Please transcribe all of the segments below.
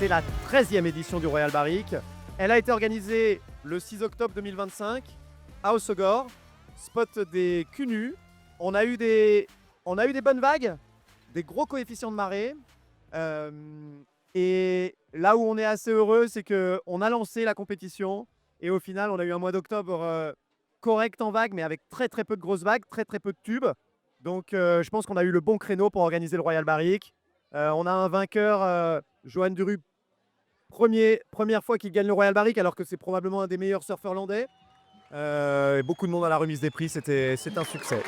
C'est la 13e édition du Royal Barrick. Elle a été organisée le 6 octobre 2025 à Hossegor, spot des Cunus. On a eu des bonnes vagues, des gros coefficients de marée. Et là où on est assez heureux, c'est qu'on a lancé la compétition et au final, on a eu un mois d'octobre correct en vagues, mais avec très très peu de grosses vagues, très très peu de tubes. Donc je pense qu'on a eu le bon créneau pour organiser le Royal Barrick. On a un vainqueur, Johan Duru, première fois qu'il gagne le Royal Barrick, alors que c'est probablement un des meilleurs surfeurs landais. Et beaucoup de monde à la remise des prix, c'est un succès.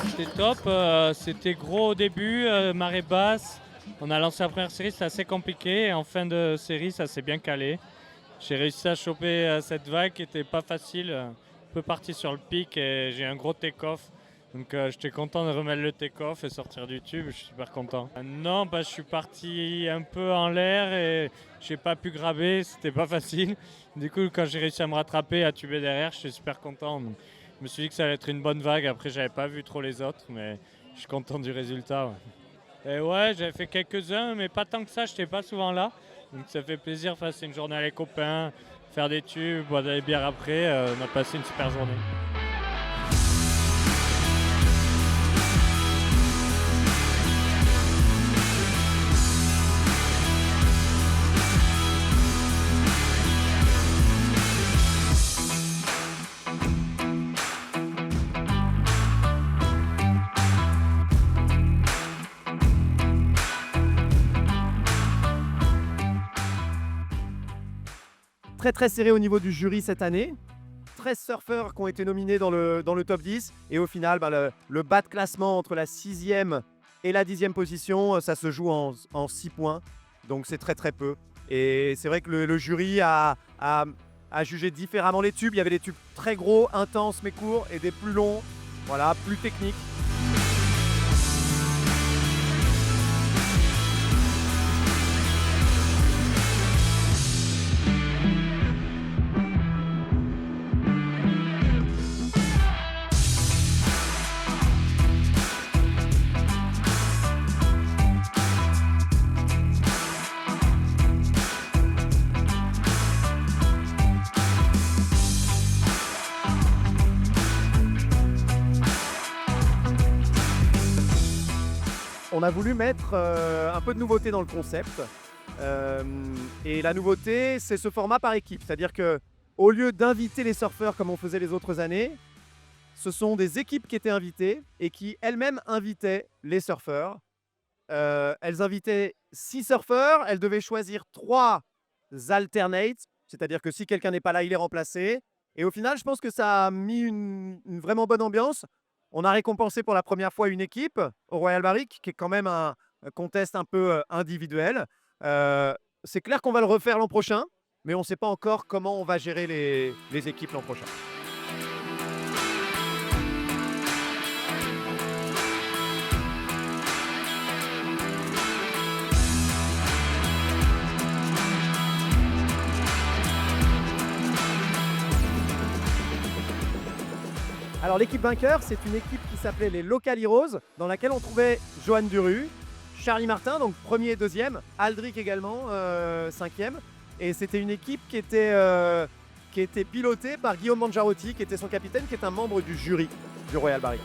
C'était top, c'était gros au début, marée basse. On a lancé la première série, c'était assez compliqué. Et en fin de série, ça s'est bien calé. J'ai réussi à choper cette vague qui n'était pas facile, un peu parti sur le pic et j'ai un gros take-off. Donc j'étais content de remettre le take-off et sortir du tube, je suis super content. Non, je suis parti un peu en l'air et j'ai pas pu graber, c'était pas facile. Du coup, quand j'ai réussi à me rattraper, à tuber derrière, je suis super content. Donc, je me suis dit que ça allait être une bonne vague, après j'avais pas vu trop les autres, mais je suis content du résultat. Ouais. Et ouais, j'avais fait quelques-uns, mais pas tant que ça, j'étais pas souvent là. Donc ça fait plaisir de passer une journée avec les copains, faire des tubes, boire des bières après, on a passé une super journée. Très très serré au niveau du jury cette année. 13 surfeurs qui ont été nominés dans le top 10. Et au final, le bas de classement entre la 6e et la 10e position, ça se joue en 6 points. Donc c'est très très peu. Et c'est vrai que le jury a jugé différemment les tubes. Il y avait des tubes très gros, intenses mais courts, et des plus longs, voilà, plus techniques. On a voulu mettre un peu de nouveauté dans le concept. Et la nouveauté, c'est ce format par équipe. C'est-à-dire qu'au lieu d'inviter les surfeurs comme on faisait les autres années, ce sont des équipes qui étaient invitées et qui elles-mêmes invitaient les surfeurs. Elles invitaient 6 surfeurs, elles devaient choisir 3 alternates, c'est-à-dire que si quelqu'un n'est pas là, il est remplacé. Et au final, je pense que ça a mis une vraiment bonne ambiance. On a récompensé pour la première fois une équipe au Royal Barrick, qui est quand même un contest un peu individuel. C'est clair qu'on va le refaire l'an prochain, mais on ne sait pas encore comment on va gérer les équipes l'an prochain. Alors l'équipe vainqueur, c'est une équipe qui s'appelait les Local Heroes, dans laquelle on trouvait Johan Duru, Charlie Martin, donc premier et deuxième, Aldric également, 5e. Et c'était une équipe qui était pilotée par Guillaume Mangiarotti, qui était son capitaine, qui est un membre du jury du Royal Barrick.